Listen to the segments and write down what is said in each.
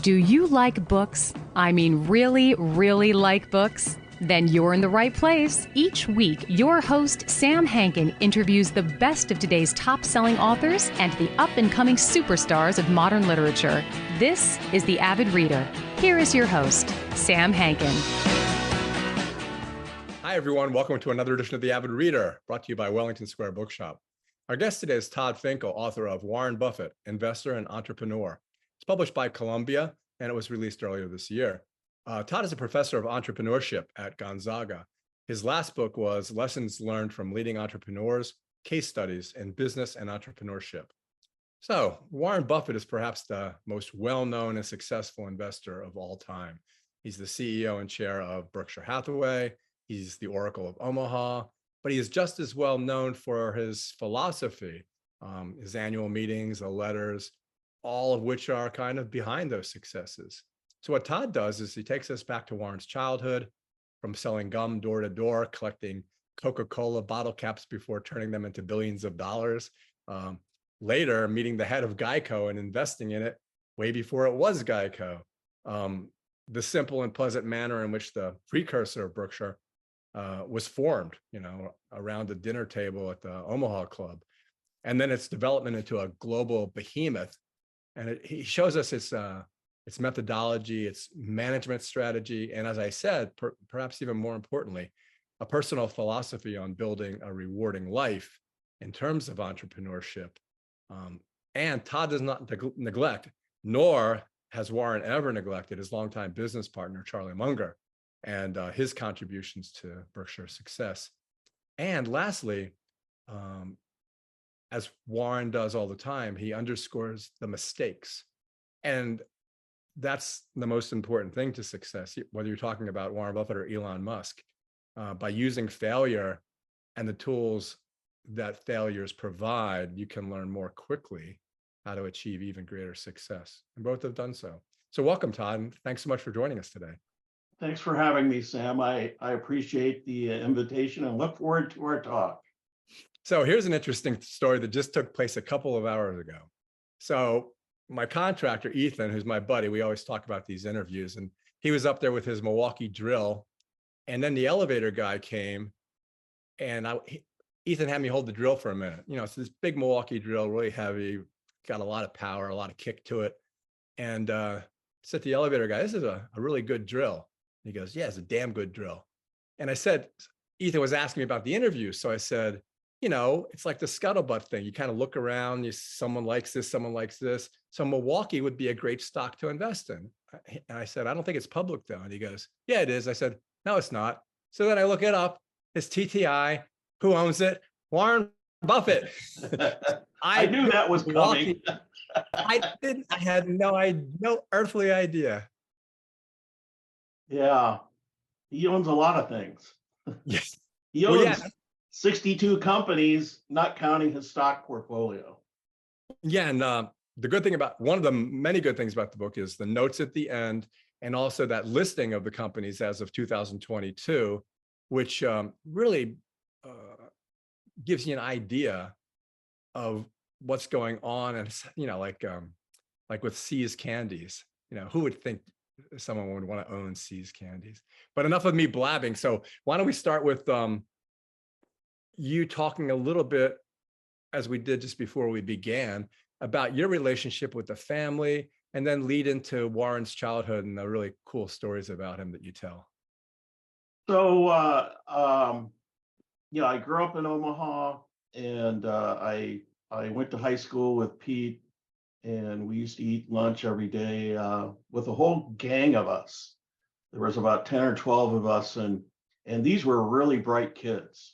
Do you like books? I mean, really, really like books? Then you're in the right place. Each week, your host, Sam Hankin, interviews the best of today's top-selling authors and the up-and-coming superstars of modern literature. This is The Avid Reader. Here is your host, Sam Hankin. Hi, everyone. Welcome to another edition of The Avid Reader, brought to you by Wellington Square Bookshop. Our guest today is Todd Finkle, author of Warren Buffett, Investor and Entrepreneur. It's published by Columbia, and it was released earlier this year. Todd is a professor of entrepreneurship at Gonzaga. His last book was Lessons Learned from Leading Entrepreneurs, Case Studies in Business and Entrepreneurship. So Warren Buffett is perhaps the most well-known and successful investor of all time. He's the CEO and chair of Berkshire Hathaway. He's the Oracle of Omaha, but he is just as well known for his philosophy, his annual meetings, the letters, all of which are kind of behind those successes. So what Todd does is he takes us back to Warren's childhood, from selling gum door to door, collecting Coca-Cola bottle caps before turning them into billions of dollars. Later, meeting the head of Geico and investing in it way before it was Geico. The simple and pleasant manner in which the precursor of Berkshire was formed, around a dinner table at the Omaha Club. And then its development into a global behemoth. And he shows us its methodology, its management strategy, and as I said, perhaps even more importantly, a personal philosophy on building a rewarding life in terms of entrepreneurship. And Todd does not neglect, nor has Warren ever neglected, his longtime business partner, Charlie Munger, and his contributions to Berkshire's success. And lastly, as Warren does all the time, he underscores the mistakes. And that's the most important thing to success, whether you're talking about Warren Buffett or Elon Musk. By using failure and the tools that failures provide, you can learn more quickly how to achieve even greater success. And both have done so. So welcome, Todd, and thanks so much for joining us today. Thanks for having me, Sam. I appreciate the invitation and look forward to our talk. So here's an interesting story that just took place a couple of hours ago. So my contractor, Ethan, who's my buddy, we always talk about these interviews, and he was up there with his Milwaukee drill. And then the elevator guy came, and Ethan had me hold the drill for a minute. It's this big Milwaukee drill, really heavy, got a lot of power, a lot of kick to it. And said to the elevator guy, "This is a really good drill." And he goes, "Yeah, it's a damn good drill." And I said, Ethan was asking me about the interview. So I said, it's like the scuttlebutt thing. You kind of look around, someone likes this, someone likes this. So Milwaukee would be a great stock to invest in. And I said, "I don't think it's public though." And he goes, "Yeah, it is." I said, "No, it's not." So then I look it up. It's TTI. Who owns it? Warren Buffett. I knew that was coming. I had no earthly idea. Yeah, he owns a lot of things. Yes. He owns 62 companies, not counting his stock portfolio. Yeah, and the good thing about, one of the many good things about the book is the notes at the end, and also that listing of the companies as of 2022, which really gives you an idea of what's going on. And like with See's Candies, who would think someone would want to own See's Candies? But enough of me blabbing. So why don't we start with you talking a little bit, as we did just before we began, about your relationship with the family, and then lead into Warren's childhood and the really cool stories about him that you tell. So, I grew up in Omaha, and I went to high school with Pete, and we used to eat lunch every day with a whole gang of us. There was about 10 or 12 of us, and these were really bright kids.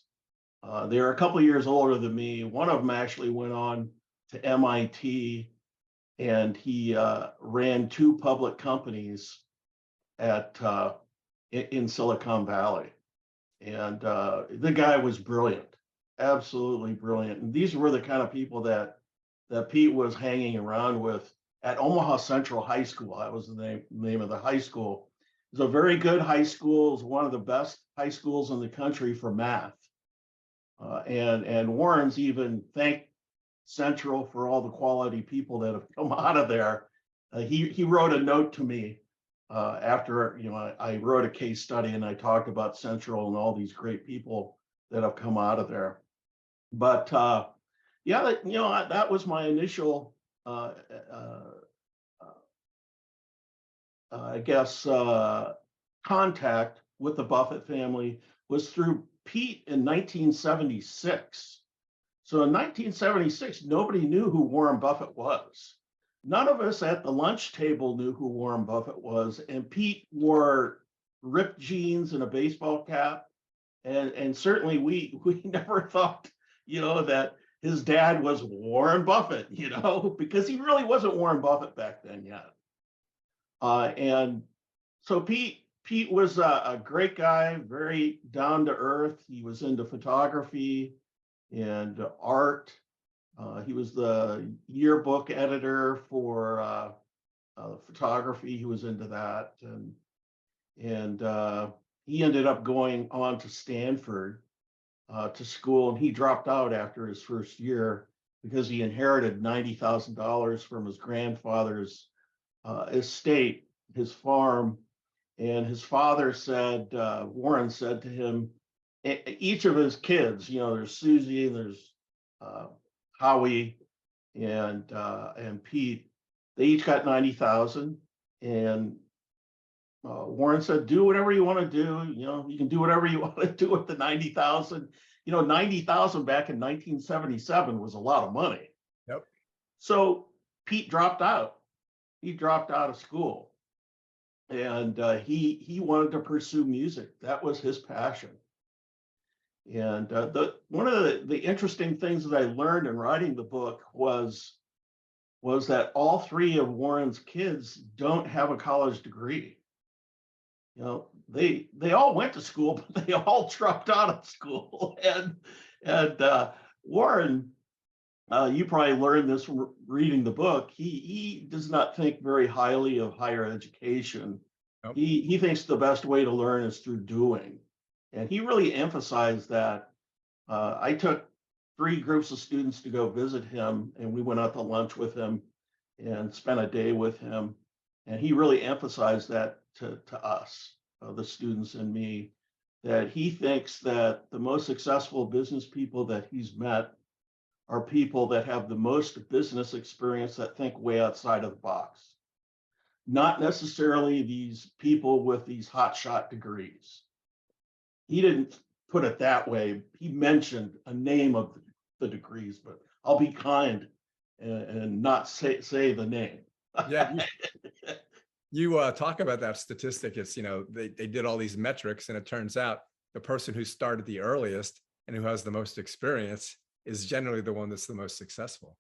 They were a couple of years older than me. One of them actually went on to MIT, and he ran 2 public companies in Silicon Valley. And the guy was brilliant, absolutely brilliant. And these were the kind of people that Pete was hanging around with at Omaha Central High School. That was the name of the high school. It was a very good high school. It was one of the best high schools in the country for math. And Warren's even thanked Central for all the quality people that have come out of there. He wrote a note to me after I wrote a case study and I talked about Central and all these great people that have come out of there. But yeah, that was my initial, I guess, contact with the Buffett family was through Pete in 1976. So in 1976, nobody knew who Warren Buffett was. None of us at the lunch table knew who Warren Buffett was. And Pete wore ripped jeans and a baseball cap. And certainly we never thought, that his dad was Warren Buffett, because he really wasn't Warren Buffett back then yet. And so Pete was a great guy, very down to earth. He was into photography and art. He was the yearbook editor for photography. He was into that, and he ended up going on to Stanford to school, and he dropped out after his first year because he inherited $90,000 from his grandfather's estate, his farm. And his father said, Warren said to him, each of his kids, there's Susie and there's Howie and Pete, they each got 90,000. And Warren said, do whatever you want to do. You can do whatever you want to do with the 90,000. 90,000 back in 1977 was a lot of money. Yep. So Pete dropped out. He dropped out of school, and he wanted to pursue music. That was his passion. And one of the interesting things that I learned in writing the book was that all three of Warren's kids don't have a college degree. They all went to school, but they all dropped out of school. And Warren, you probably learned this from reading the book. He does not think very highly of higher education. Nope. He thinks the best way to learn is through doing. And he really emphasized that. I took 3 groups of students to go visit him, and we went out to lunch with him and spent a day with him. And he really emphasized that to us, the students and me, that he thinks that the most successful business people that he's met are people that have the most business experience, that think way outside of the box. Not necessarily these people with these hotshot degrees. He didn't put it that way. He mentioned a name of the degrees, but I'll be kind and not say the name. Yeah. You talk about that statistic. It's, they did all these metrics, and it turns out the person who started the earliest and who has the most experience is generally the one that's the most successful.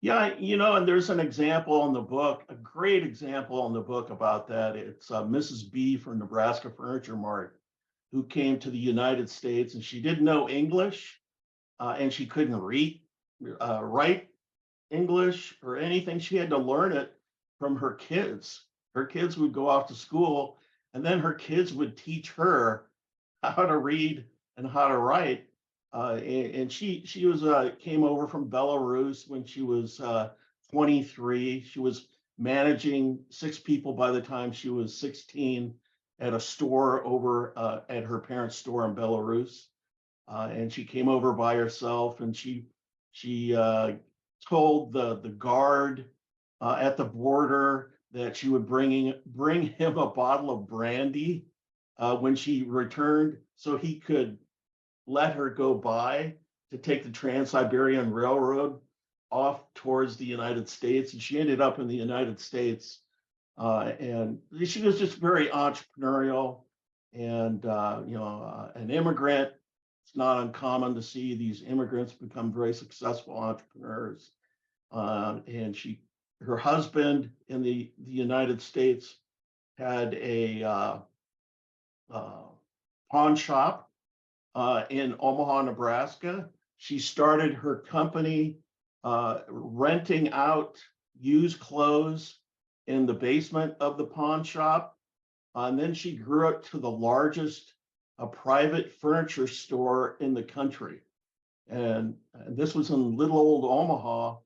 Yeah, and there's an example in the book, a great example in the book about that. It's Mrs. B from Nebraska Furniture Mart, who came to the United States, and she didn't know English, and she couldn't write English or anything. She had to learn it from her kids. Her kids would go off to school, and then her kids would teach her how to read and how to write. And she came over from Belarus when she was 23. She was managing 6 people by the time she was 16 at a store over at her parents' store in Belarus. And she came over by herself, and she told the guard at the border that she would bring him a bottle of brandy when she returned, so he could let her go by to take the Trans-Siberian Railroad off towards the United States. And she ended up in the United States. And she was just very entrepreneurial and, an immigrant. It's not uncommon to see these immigrants become very successful entrepreneurs. And her husband in the United States had a pawn shop in Omaha, Nebraska. She started her company renting out used clothes in the basement of the pawn shop. And then she grew it to the largest private furniture store in the country. And this was in little old Omaha.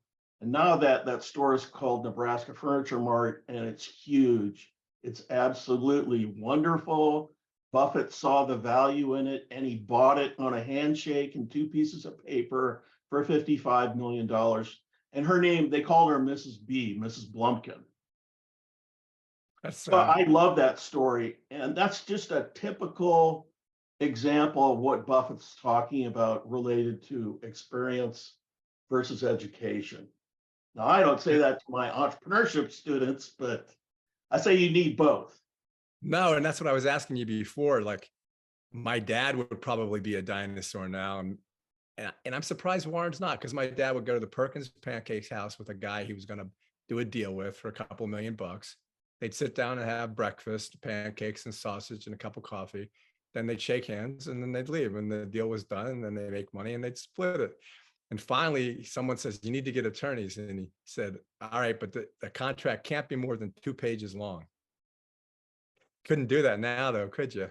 And now that store is called Nebraska Furniture Mart, and it's huge. It's absolutely wonderful. Buffett saw the value in it, and he bought it on a handshake and 2 pieces of paper for $55 million. And her name, they called her Mrs. B, Mrs. Blumpkin. That's But I love that story. And that's just a typical example of what Buffett's talking about related to experience versus education. Now, I don't say that to my entrepreneurship students, but I say you need both. no, and that's what I was asking you before. Like, my dad would probably be a dinosaur now, and I'm surprised Warren's not, because my dad would go to the Perkins Pancakes house with a guy he was going to do a deal with for a couple $1,000,000. They'd sit down and have breakfast, pancakes and sausage and a cup of coffee. Then they'd shake hands and then they'd leave, and the deal was done. And then they make money and they'd split it. And finally, someone says, "You need to get attorneys." And he said, "All right, but the contract can't be more than 2 pages long." Couldn't do that now, though, could you?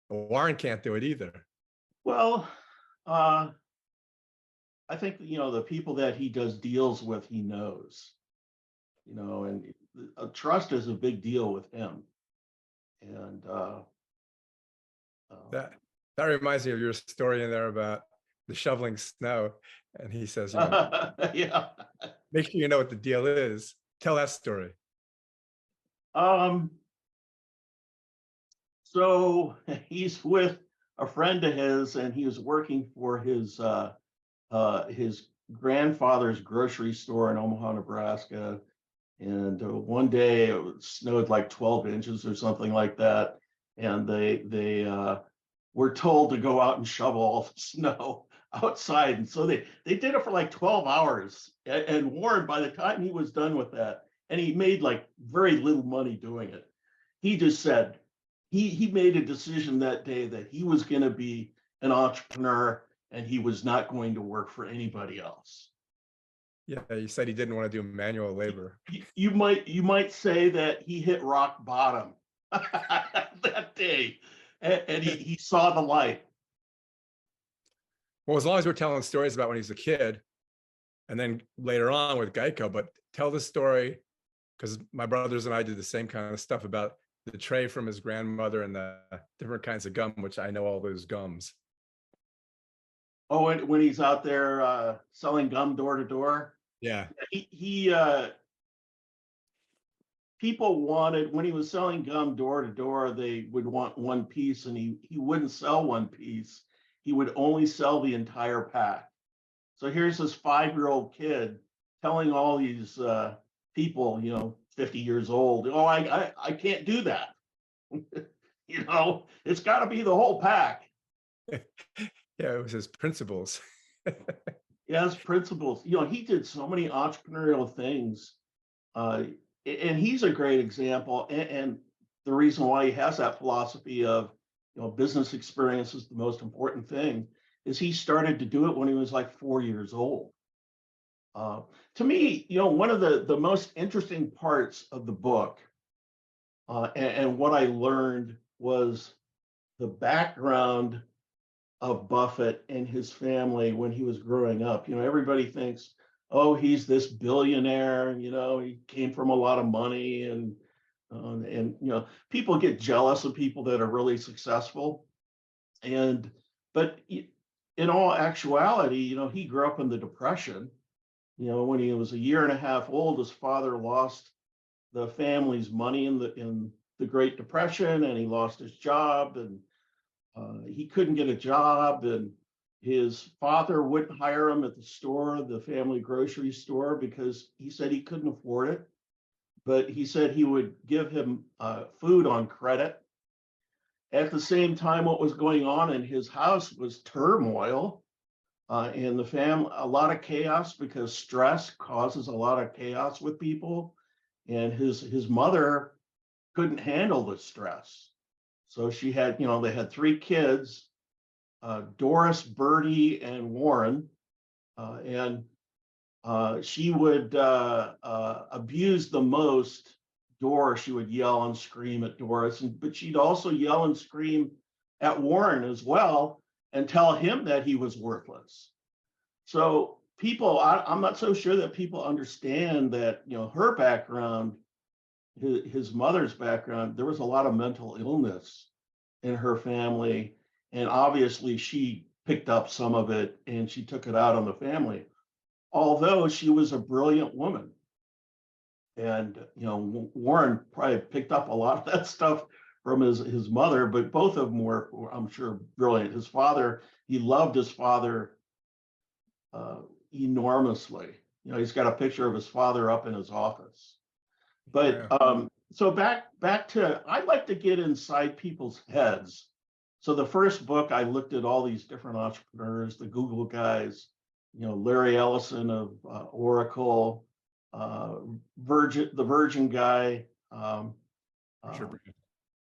Warren can't do it either. Well, I think, the people that he does deals with, he knows, and trust is a big deal with him. And That that reminds me of your story in there about the shoveling snow. And he says, yeah. make sure you know what the deal is. Tell that story. So he's with a friend of his, and he was working for his grandfather's grocery store in Omaha, Nebraska. And one day it snowed like 12 inches or something like that. And they were told to go out and shovel all the snow outside. And so they did it for like 12 hours. And Warren, by the time he was done with that, and he made like very little money doing it, he just said he made a decision that day that he was going to be an entrepreneur and he was not going to work for anybody else. Yeah, you said he didn't want to do manual labor. You might say that he hit rock bottom that day, and he saw the light. Well, as long as we're telling stories about when he was a kid, and then later on with Geico, but tell the story, because my brothers and I did the same kind of stuff about the tray from his grandmother and the different kinds of gum, which I know all those gums. Oh, and when he's out there selling gum door to door, Yeah. he people wanted, when he was selling gum door to door, they would want one piece, and he wouldn't sell one piece. He would only sell the entire pack. So here's this 5-year-old kid telling all these people, 50 years old, "Oh, I can't do that." It's got to be the whole pack. Yeah, it was his principles. Yeah, his principles. He did so many entrepreneurial things, and he's a great example. And the reason why he has that philosophy of, business experience is the most important thing, is he started to do it when he was like 4 years old. To me, one of the most interesting parts of the book, and what I learned, was the background of Buffett and his family when he was growing up. Everybody thinks, oh, he's this billionaire, he came from a lot of money, and people get jealous of people that are really successful. But in all actuality, he grew up in the Depression. When he was a year and a half old, his father lost the family's money in the Great Depression, and he lost his job, and he couldn't get a job, and his father wouldn't hire him at the store, the family grocery store, because he said he couldn't afford it. But he said he would give him food on credit. At the same time, what was going on in his house was turmoil, and the family, a lot of chaos, because stress causes a lot of chaos with people. And his mother couldn't handle the stress. So she had, they had 3 kids, Doris, Bertie, and Warren. And she would abuse the most Doris. She would yell and scream at Doris, but she'd also yell and scream at Warren as well, and tell him that he was worthless. So people, I'm not so sure that people understand that, her background, his mother's background, there was a lot of mental illness in her family. And obviously she picked up some of it and she took it out on the family, although she was a brilliant woman. And, Warren probably picked up a lot of that stuff from his mother, but both of them were, I'm sure, brilliant. His father, he loved his father enormously. He's got a picture of his father up in his office. But so back to, I like to get inside people's heads. So the first book, I looked at all these different entrepreneurs, the Google guys, Larry Ellison of Oracle, the Virgin guy,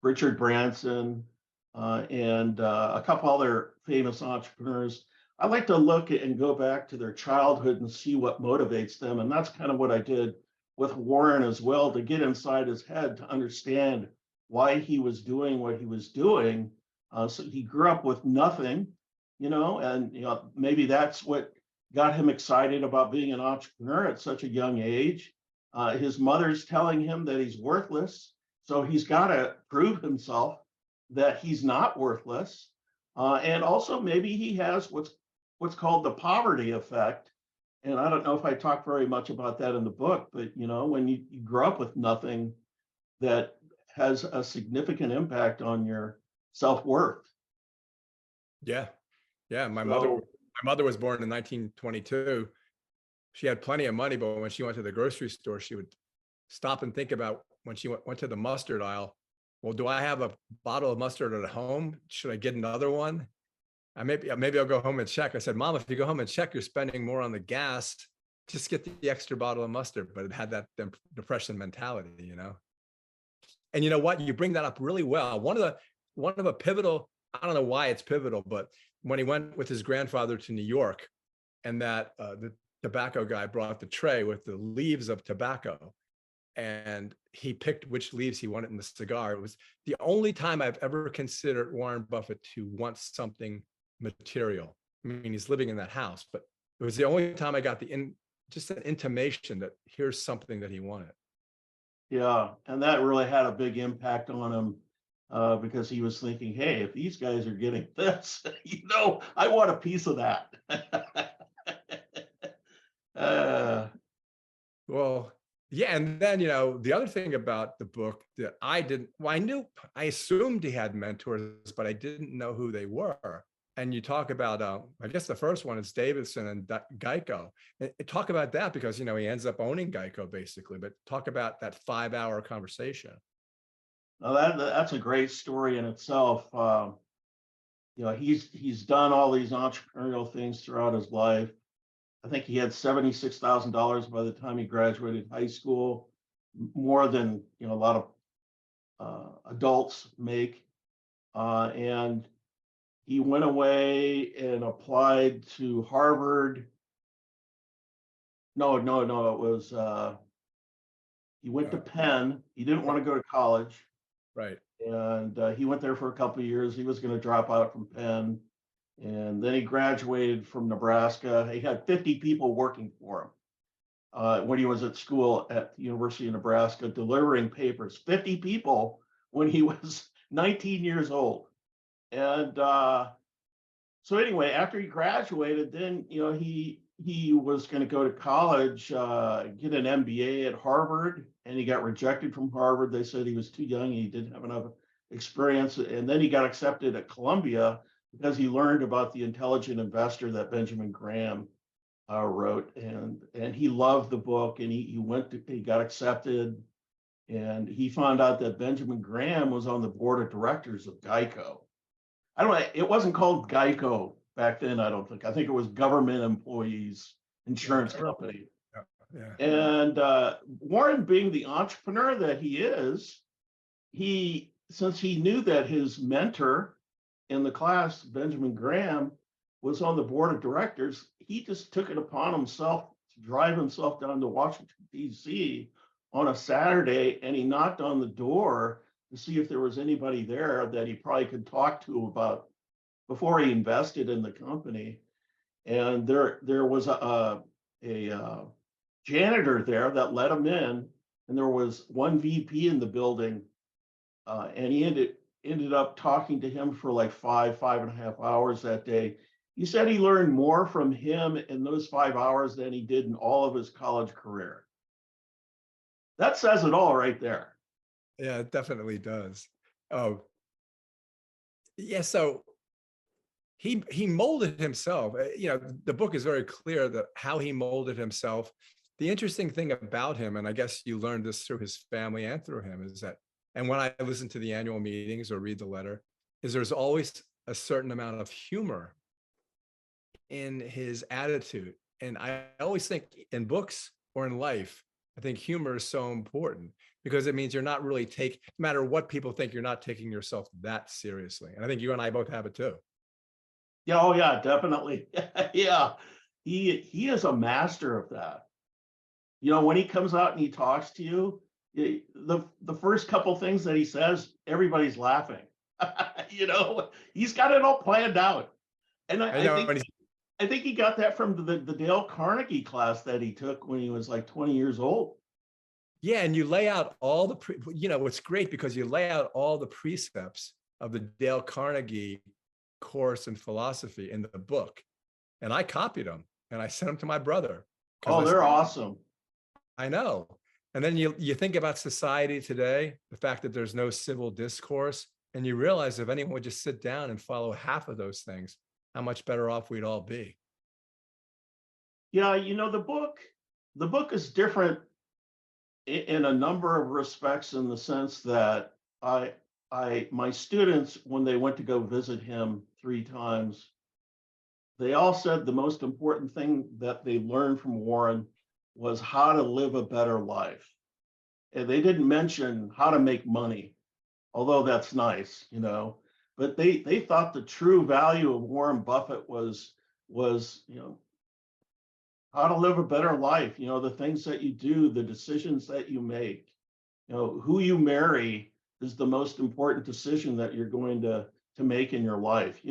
Richard Branson, and a couple other famous entrepreneurs. I like to look at and go back to their childhood and see what motivates them. And that's kind of what I did with Warren as well, to get inside his head to understand why he was doing what he was doing. So he grew up with nothing, and maybe that's what got him excited about being an entrepreneur at such a young age. His mother's telling him that he's worthless, so he's got to prove himself that he's not worthless. And also maybe he has what's called the poverty effect. And I don't know if I talk very much about that in the book, but when you grow up with nothing, that has a significant impact on your self-worth. Yeah. My mother was born in 1922. She had plenty of money, but when she went to the grocery store, she would stop and think about, when she went to the mustard aisle, well, do I have a bottle of mustard at home? Should I get another one? Maybe I'll go home and check. I said, Mom, if you go home and check, you're spending more on the gas. Just get the extra bottle of mustard. But it had that depression mentality, And you know what? You bring that up really well. One of a pivotal, I don't know why it's pivotal, but when he went with his grandfather to New York, and that the tobacco guy brought the tray with the leaves of tobacco, and he picked which leaves he wanted in the cigar. It was the only time I've ever considered Warren Buffett to want something material. I mean, he's living in that house, but it was the only time I got just an intimation that here's something that he wanted. Yeah, and that really had a big impact on him, because he was thinking, hey, if these guys are getting this, I want a piece of that. Well, yeah. And then, the other thing about the book that I assumed he had mentors, but I didn't know who they were. And you talk about, I guess the first one is Davidson and Geico. Talk about that, because, he ends up owning Geico basically, but talk about that 5-hour conversation. Now that's a great story in itself. He's done all these entrepreneurial things throughout his life. I think he had $76,000 by the time he graduated high school, more than a lot of adults make. And he went away and applied to Harvard. No, it was he went to Penn. He didn't want to go to college. Right. And he went there for a couple of years. He was going to drop out from Penn. And then he graduated from Nebraska. He had 50 people working for him when he was at school at the University of Nebraska, delivering papers. 50 people when he was 19 years old. And so anyway, after he graduated, then he was going to go to college, get an MBA at Harvard, and he got rejected from Harvard. They said he was too young. He didn't have enough experience. And then he got accepted at Columbia because he learned about the Intelligent Investor that Benjamin Graham wrote. And he loved the book, and he got accepted. And he found out that Benjamin Graham was on the board of directors of Geico. I don't know, it wasn't called Geico back then, I don't think. I think it was Government Employees Insurance Company. Yeah. And Warren, being the entrepreneur that he is, since he knew that his mentor in the class, Benjamin Graham, was on the board of directors, he just took it upon himself to drive himself down to Washington, D.C. on a Saturday, and he knocked on the door to see if there was anybody there that he probably could talk to about before he invested in the company. And there was a a janitor there that let him in, and there was one VP in the building, and he ended up talking to him for like 5.5 hours that day. He said he learned more from him in those 5 hours than he did in all of his college career. That says it all right there. Yeah, it definitely does. Oh, yeah. So he molded himself. The book is very clear that how he molded himself. The interesting thing about him, and I guess you learned this through his family and through him, is that, and when I listen to the annual meetings or read the letter, is there's always a certain amount of humor in his attitude. And I always think in books or in life, I think humor is so important because it means you're not really no matter what people think, you're not taking yourself that seriously. And I think you and I both have it too. Yeah, oh yeah, definitely. Yeah, he is a master of that. When he comes out and he talks to you, the first couple things that he says, everybody's laughing. He's got it all planned out. And I I know. think I think he got that from the Dale Carnegie class that he took when he was like 20 years old. Yeah, and you lay out all it's great because you lay out all the precepts of the Dale Carnegie course in philosophy in the book. And I copied them and I sent them to my brother. Oh, they're awesome. I know. And then you think about society today, the fact that there's no civil discourse, and you realize if anyone would just sit down and follow half of those things, how much better off we'd all be. Yeah, the book is different in a number of respects in the sense that my students, when they went to go visit him 3 times, they all said the most important thing that they learned from Warren was how to live a better life. And they didn't mention how to make money, although that's nice. But they thought the true value of Warren Buffett was how to live a better life, the things that you do, the decisions that you make, who you marry is the most important decision that you're going to make in your life.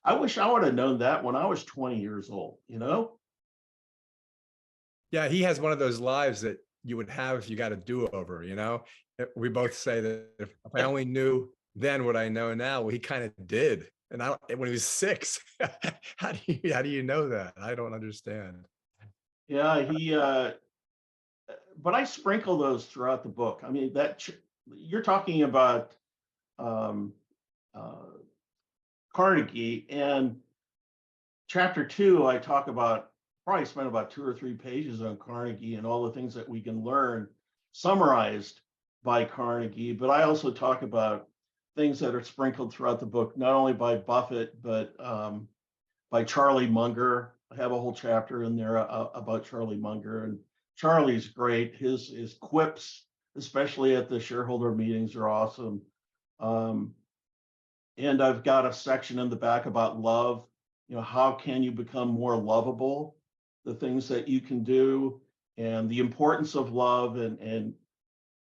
I wish I would have known that when I was 20 years old. Yeah, he has one of those lives that you would have if you got a do-over. We both say that if I only knew then what I know now, well, he kind of did. And when he was 6, how do you know that? I don't understand. Yeah, but I sprinkle those throughout the book. I mean, you're talking about um, uh, Carnegie, and chapter 2, I talk about, probably spent about 2 or 3 pages on Carnegie and all the things that we can learn, summarized by Carnegie. But I also talk about things that are sprinkled throughout the book, not only by Buffett, but by Charlie Munger. I have a whole chapter in there about Charlie Munger, and Charlie's great. His quips, especially at the shareholder meetings, are awesome. And I've got a section in the back about love. How can you become more lovable? The things that you can do, and the importance of love, and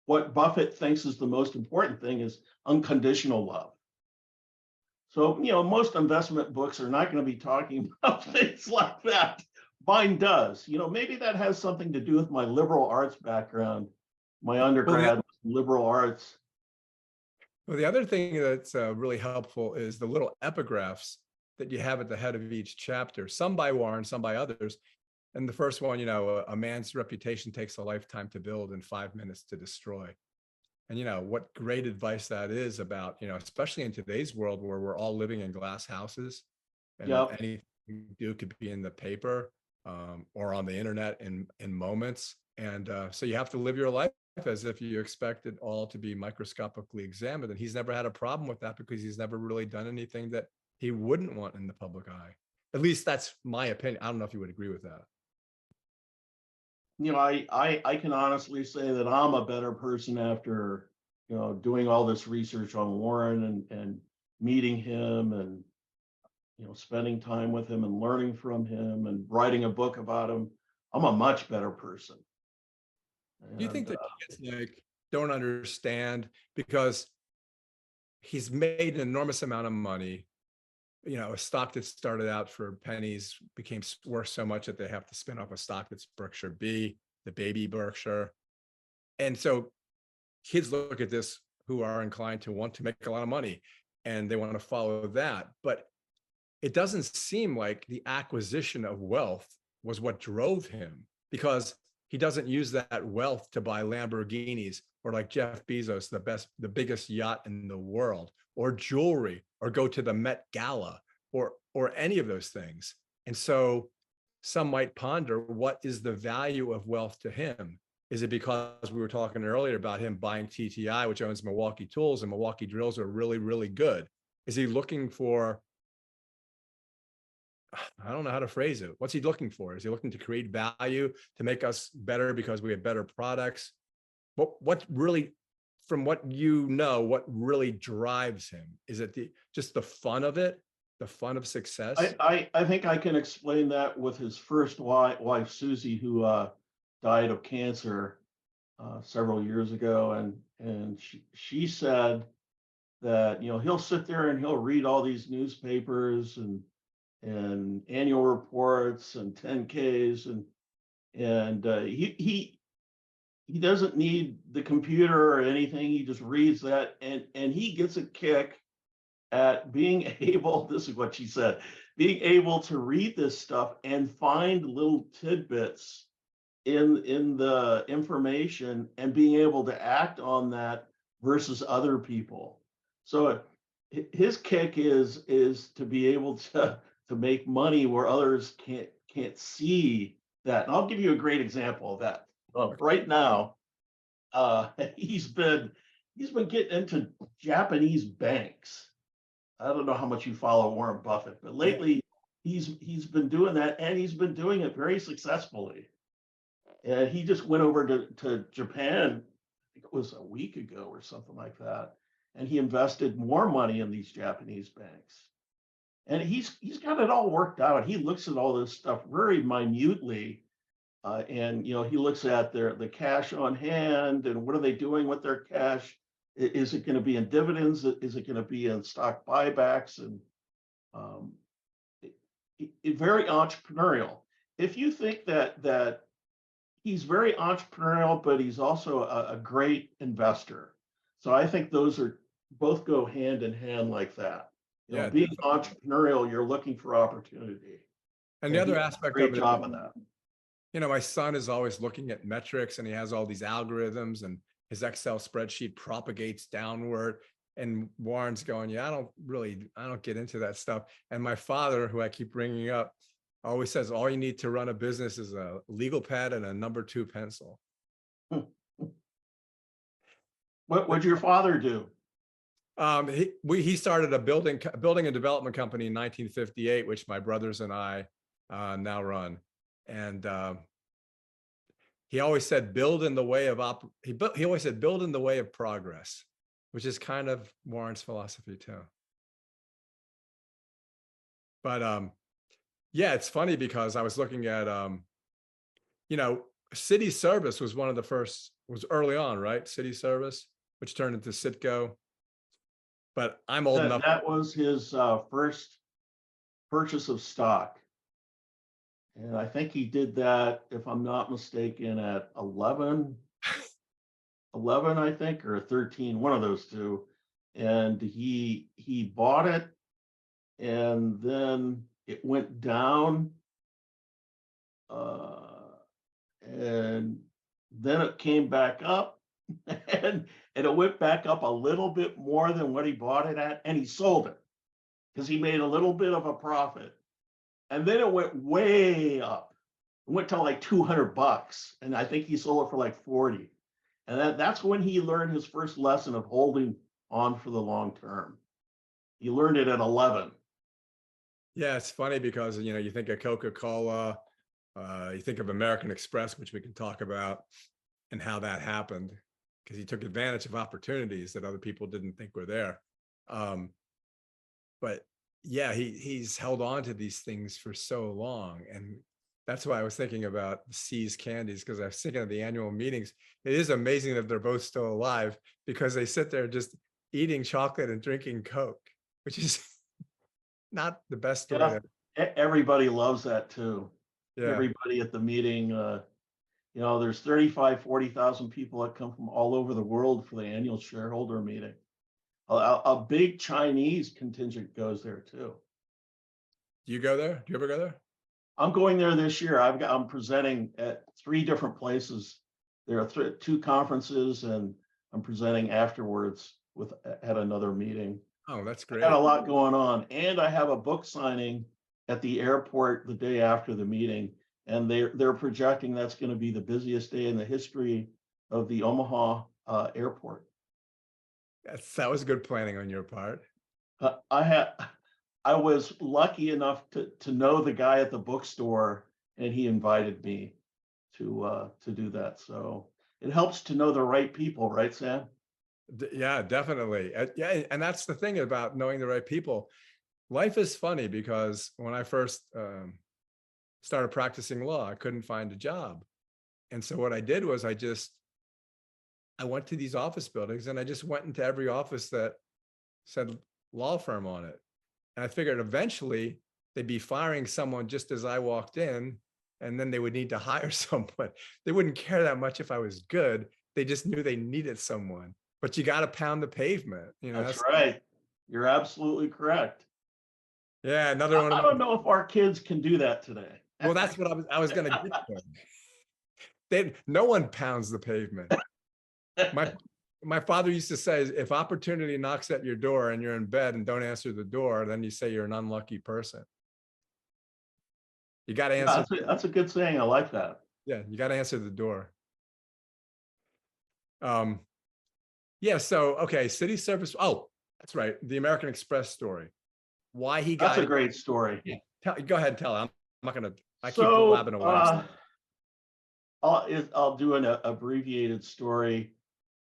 what Buffett thinks is the most important thing is unconditional love. So, most investment books are not going to be talking about things like that. Mine does. Maybe that has something to do with my liberal arts background. My undergrad was liberal arts. Well, the other thing that's really helpful is the little epigraphs that you have at the head of each chapter, some by Warren, some by others. And the first one, a man's reputation takes a lifetime to build and 5 minutes to destroy. And what great advice that is about, especially in today's world where we're all living in glass houses and anything you do could be in the paper or on the internet in moments. And so you have to live your life as if you expect it all to be microscopically examined. And he's never had a problem with that because he's never really done anything that he wouldn't want in the public eye. At least that's my opinion. I don't know if you would agree with that. I can honestly say that I'm a better person after, doing all this research on Warren and meeting him and, spending time with him and learning from him and writing a book about him. I'm a much better person. Do you think that kids don't understand because he's made an enormous amount of money a stock that started out for pennies became worth so much that they have to spin off a stock that's Berkshire B, the baby Berkshire. And so kids look at this who are inclined to want to make a lot of money and they want to follow that. But it doesn't seem like the acquisition of wealth was what drove him, because he doesn't use that wealth to buy Lamborghinis or, like Jeff Bezos, the biggest yacht in the world, or jewelry, or go to the Met Gala, or any of those things. And so some might ponder, what is the value of wealth to him? Is it because we were talking earlier about him buying TTI, which owns Milwaukee Tools, and Milwaukee drills are really, really good? Is he looking for, I don't know how to phrase it. What's he looking for? Is he looking to create value, to make us better because we have better products? What really, from what what really drives him? Is it just the fun of it, the fun of success? I think I can explain that with his first wife, Susie, who died of cancer several years ago, and she said that he'll sit there and he'll read all these newspapers and annual reports and 10Ks, and he doesn't need the computer or anything. He just reads that, and he gets a kick at being able, this is what she said, being able to read this stuff and find little tidbits in the information and being able to act on that versus other people. So his kick is to be able to make money where others can't see that. And I'll give you a great example of that. Right now, he's been getting into Japanese banks. I don't know how much you follow Warren Buffett, but lately he's been doing that, and he's been doing it very successfully. And he just went over to Japan, I think it was a week ago or something like that, and he invested more money in these Japanese banks. And he's got it all worked out. He looks at all this stuff very minutely, and he looks at the cash on hand and what are they doing with their cash. Is it going to be in dividends? Is it going to be in stock buybacks? And very entrepreneurial. If you think that he's very entrepreneurial, but he's also a great investor. So I think those are both go hand in hand like that. Being entrepreneurial, you're looking for opportunity. And the other aspect of it, job of that. My son is always looking at metrics, and he has all these algorithms, and his Excel spreadsheet propagates downward. And Warren's going, I don't get into that stuff. And my father, who I keep bringing up, always says, all you need to run a business is a legal pad and a number 2 pencil. What'd your father do? He started a building and development company in 1958, which my brothers and I now run. And he always said, build in the way of he always said, build in the way of progress, which is kind of Warren's philosophy too. But yeah, it's funny because I was looking at City Service was one of the first, was early on, right? City Service, which turned into Citgo. But I'm old enough. That was his first purchase of stock. And I think he did that, if I'm not mistaken, at 11, I think, or 13, one of those two. And he bought it, and then it went down, and then it came back up, and it went back up a little bit more than what he bought it at, and he sold it because he made a little bit of a profit. And then it went way up. It went to like $200, and I think he sold it for like 40. And that's when he learned his first lesson of holding on for the long term. He learned it at 11. Yeah, it's funny because you think of Coca-Cola, you think of American Express, which we can talk about, and how that happened, because he took advantage of opportunities that other people didn't think were there. But yeah, he's held on to these things for so long. And that's why I was thinking about C's Candies, because I was thinking of the annual meetings. It is amazing that they're both still alive, because they sit there just eating chocolate and drinking Coke, which is not the best story. Yeah, everybody loves that too. Yeah. Everybody at the meeting, there's 35, 40,000 people that come from all over the world for the annual shareholder meeting. A big Chinese contingent goes there too. Do you go there? Do you ever go there? I'm going there this year. I'm presenting at 3 different places. There are 2 conferences, and I'm presenting afterwards at another meeting. Oh, that's I got great. a lot going on, and I have a book signing at the airport the day after the meeting, and they're projecting that's going to be the busiest day in the history of the Omaha airport. That was good planning on your part. I was lucky enough to know the guy at the bookstore, and he invited me to do that. So it helps to know the right people, right, Sam? Yeah, definitely. Yeah, and that's the thing about knowing the right people. Life is funny because when I first started practicing law, I couldn't find a job. And so what I did was I went to these office buildings, and I just went into every office that said law firm on it. And I figured eventually they'd be firing someone just as I walked in, and then they would need to hire someone. They wouldn't care that much if I was good. They just knew they needed someone. But you got to pound the pavement. That's right. You're absolutely correct. Yeah, another one of I don't know if our kids can do that today. Well, that's what I was going to get to. No one pounds the pavement. My father used to say, if opportunity knocks at your door and you're in bed and don't answer the door, then you say you're an unlucky person. You got to answer. That's a good saying. I like that. Yeah, you got to answer the door. Yeah. So, okay. City service. Oh, that's right. The American Express story. Why he got. That's a great story. Yeah. Go ahead. Tell it. I'm not going to. I keep So, blabbing away. I'll do an abbreviated story.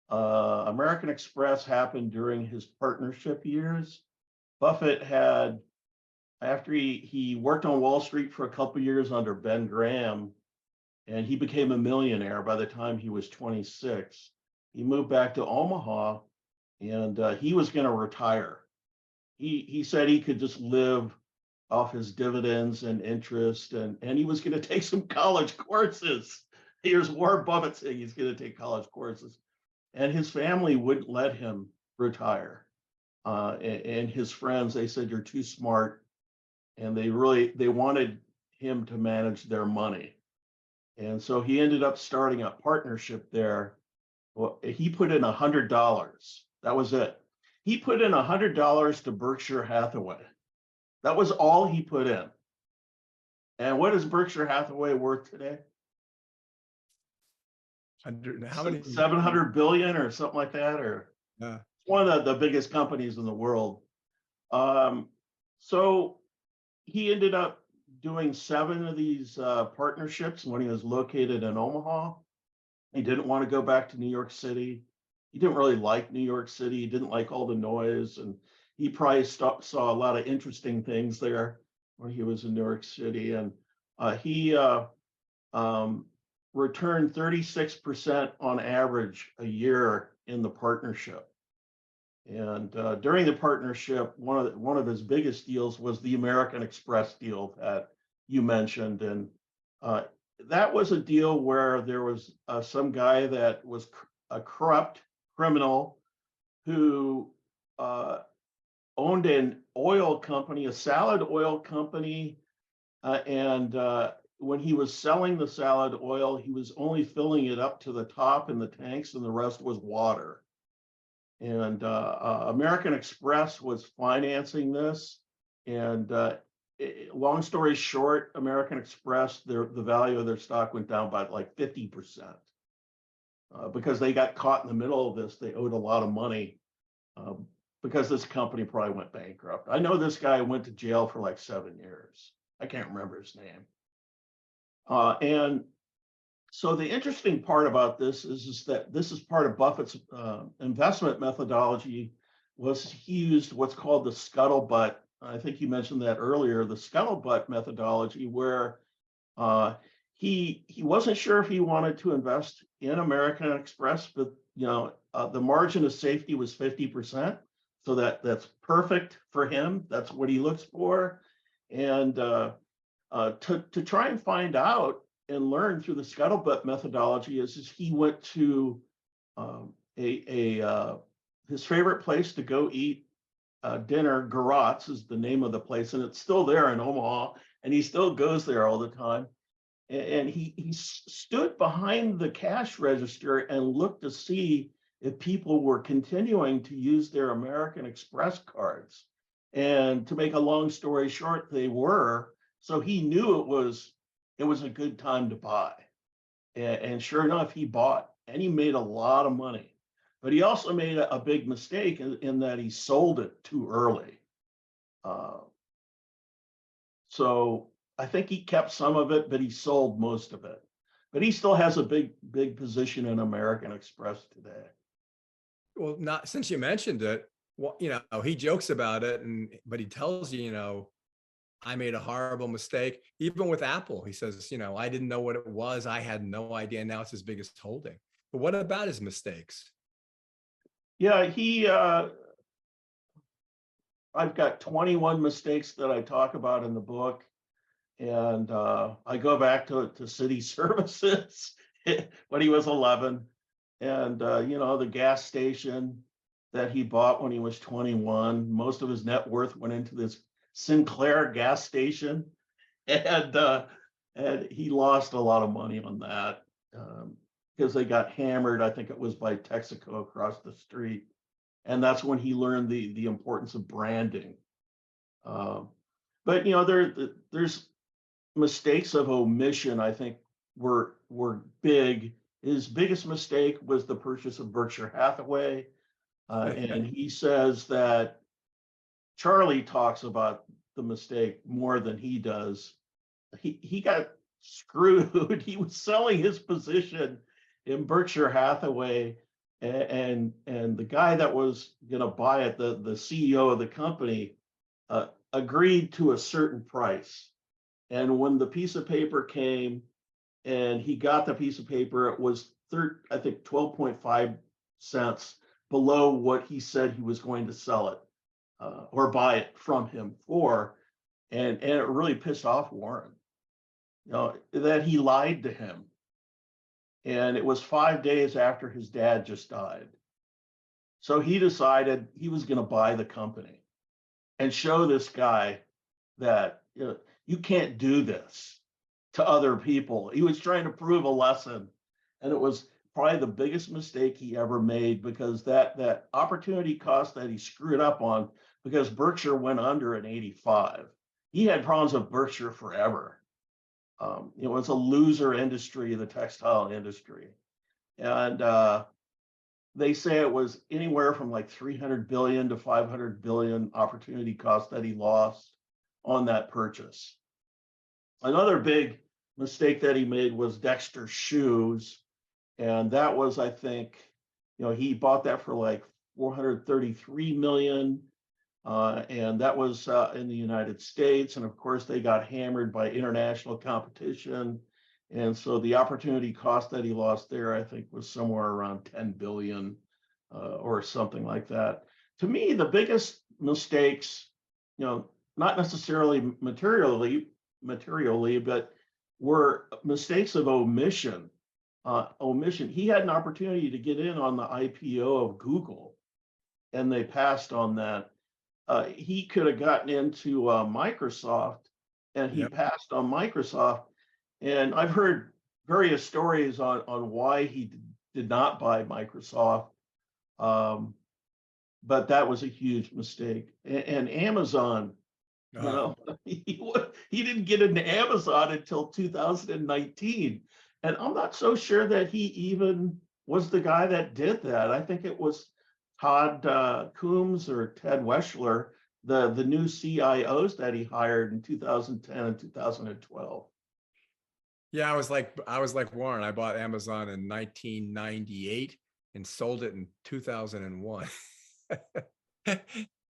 American Express happened during his partnership years. Buffett had, after he worked on Wall Street for a couple of years under Ben Graham, and he became a millionaire by the time he was 26. He moved back to Omaha, and he was going to retire. He said he could just live off his dividends and interest, and he was going to take some college courses. Here's Warren Buffett saying he's going to take college courses, and his family wouldn't let him retire. And his friends, they said, you're too smart, and they wanted him to manage their money. And so he ended up starting a partnership there. Well, he put in $100. That was it. He put in $100 to Berkshire Hathaway. That was all he put in. And what is Berkshire Hathaway worth today? How many? 700 billion or something like that, or yeah. One of the biggest companies in the world. So he ended up doing 7 of these partnerships when he was located in Omaha. He didn't want to go back to New York City. He didn't really like New York City. He didn't like all the noise, and he probably saw a lot of interesting things there when he was in New York City. And he returned 36% on average a year in the partnership. And during the partnership, one of his biggest deals was the American Express deal that you mentioned. And that was a deal where there was some guy that was a corrupt criminal who owned an oil company, a salad oil company. And when he was selling the salad oil, he was only filling it up to the top in the tanks, and the rest was water. And American Express was financing this. And long story short, American Express, the value of their stock went down by like 50%. Because they got caught in the middle of this. They owed a lot of money because this company probably went bankrupt. I know this guy went to jail for like 7 years. I can't remember his name. And so the interesting part about this is that this is part of Buffett's investment methodology. He used what's called the scuttlebutt. I think you mentioned that earlier, the scuttlebutt methodology, where he wasn't sure if he wanted to invest in American Express, but the margin of safety was 50%. So that's perfect for him. That's what he looks for. And to try and find out and learn through the scuttlebutt methodology is he went to his favorite place to go eat dinner. Garot's is the name of the place, and it's still there in Omaha, and he still goes there all the time. And he stood behind the cash register and looked to see if people were continuing to use their American Express cards. And to make a long story short, they were. So he knew it was a good time to buy. And sure enough, he bought, and he made a lot of money. But he also made a big mistake in that he sold it too early. So I think he kept some of it, but he sold most of it. But he still has a big position in American Express today. Well, not since you mentioned it, well, he jokes about it, but he tells you, I made a horrible mistake. Even with Apple, he says, I didn't know what it was. I had no idea. Now it's his biggest holding. But what about his mistakes? Yeah, I've got 21 mistakes that I talk about in the book. And I go back to city services when he was 11. And, the gas station that he bought when he was 21, most of his net worth went into this Sinclair gas station. And he lost a lot of money on that because they got hammered. I think it was by Texaco across the street. And that's when he learned the importance of branding. But, there's mistakes of omission, I think, were big. His biggest mistake was the purchase of Berkshire Hathaway. And he says that Charlie talks about the mistake more than he does. He got screwed. He was selling his position in Berkshire Hathaway, and the guy that was going to buy it, the CEO of the company, agreed to a certain price. And when the piece of paper came and he got the piece of paper, it was 12.5 cents below what he said he was going to sell it or buy it from him for. And it really pissed off Warren, that he lied to him. And it was 5 days after his dad just died. So he decided he was going to buy the company and show this guy that, you can't do this to other people. He was trying to prove a lesson. And it was probably the biggest mistake he ever made, because that opportunity cost that he screwed up on, because Berkshire went under in 85. He had problems with Berkshire forever. It's a loser industry, the textile industry. And they say it was anywhere from like 300 billion to 500 billion opportunity cost that he lost on that purchase. Another big mistake that he made was Dexter Shoes. And that was, I think, he bought that for like 433 million. And that was in the United States. And of course, they got hammered by international competition. And so the opportunity cost that he lost there, I think, was somewhere around 10 billion or something like that. To me, the biggest mistakes, not necessarily materially, but were mistakes of omission. He had an opportunity to get in on the IPO of Google, and they passed on that. He could have gotten into Microsoft, and he passed on Microsoft. And I've heard various stories on why he did not buy Microsoft, but that was a huge mistake. And Amazon, he didn't get into Amazon until 2019. And I'm not so sure that he even was the guy that did that. I think it was Todd Coombs or Ted Weschler, the new CIOs that he hired in 2010 and 2012. Yeah, I was like Warren. I bought Amazon in 1998 and sold it in 2001. So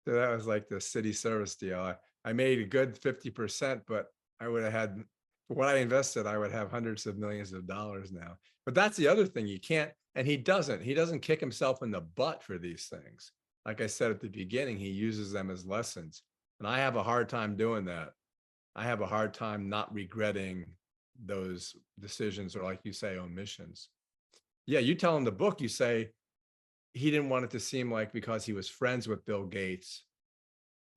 that was like the city service deal. I made a good 50%, but I would have had, for what I invested, I would have hundreds of millions of dollars now. But that's the other thing. You can't, and he doesn't kick himself in the butt for these things. like I said at the beginning, he uses them as lessons. And I have a hard time doing that. I have a hard time not regretting those decisions, or like you say, omissions. Yeah, you tell in the book, you say he didn't want it to seem like because he was friends with Bill Gates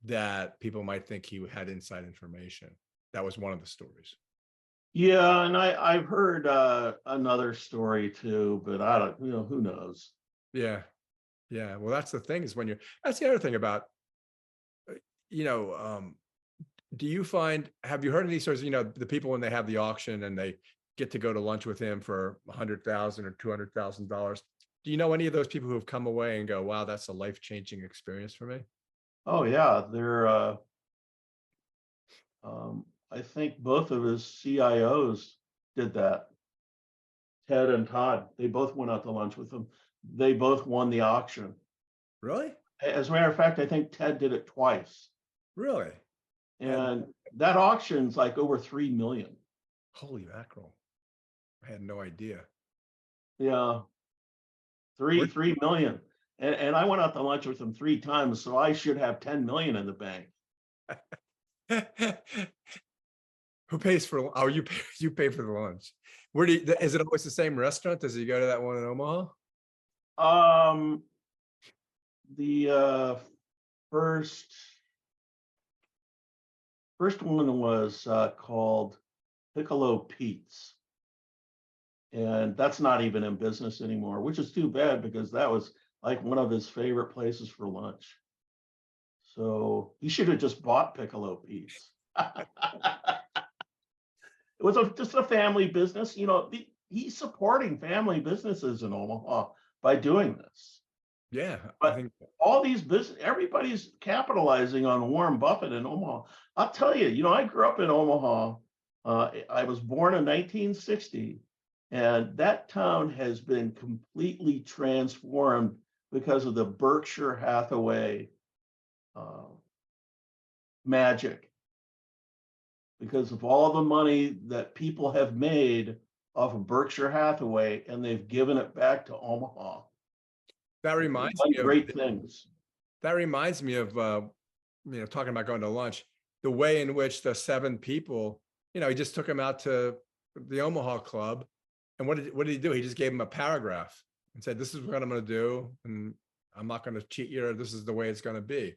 that people might think he had inside information. That was one of the stories. Yeah, and I've heard another story too, but I don't, who knows? Yeah. Yeah. Well, that's the thing, is that's the other thing about, you know, do you find, have you heard any stories, the people when they have the auction and they get to go to lunch with him for $100,000 or $200,000? Do you know any of those people who have come away and go, wow, that's a life-changing experience for me? Oh yeah, I think both of his CIOs did that. Ted and Todd, they both went out to lunch with him. They both won the auction. Really? As a matter of fact, I think Ted did it twice. Really? And that auction's like over 3 million. Holy mackerel. I had no idea. Yeah. 3 million. And I went out to lunch with him 3 times, so I should have 10 million in the bank. Who pays for? Oh, you pay for the lunch. Where is it always the same restaurant? Does he go to that one in Omaha? The first one was called Finkle-a Pete's, and that's not even in business anymore, which is too bad because that was like one of his favorite places for lunch. So he should have just bought Finkle-a Pete's. It was just a family business. He's supporting family businesses in Omaha by doing this. Yeah, But I think all these everybody's capitalizing on Warren Buffett in Omaha. I'll tell you, I grew up in Omaha. I was born in 1960, and that town has been completely transformed because of the Berkshire Hathaway magic. Because of all the money that people have made off of Berkshire Hathaway, and they've given it back to Omaha. that reminds me of great things. That reminds me of talking about going to lunch. The way in which the 7 people, he just took them out to the Omaha Club, and what did he do? He just gave them a paragraph and said, "This is what I'm going to do, and I'm not going to cheat you. This is the way it's going to be."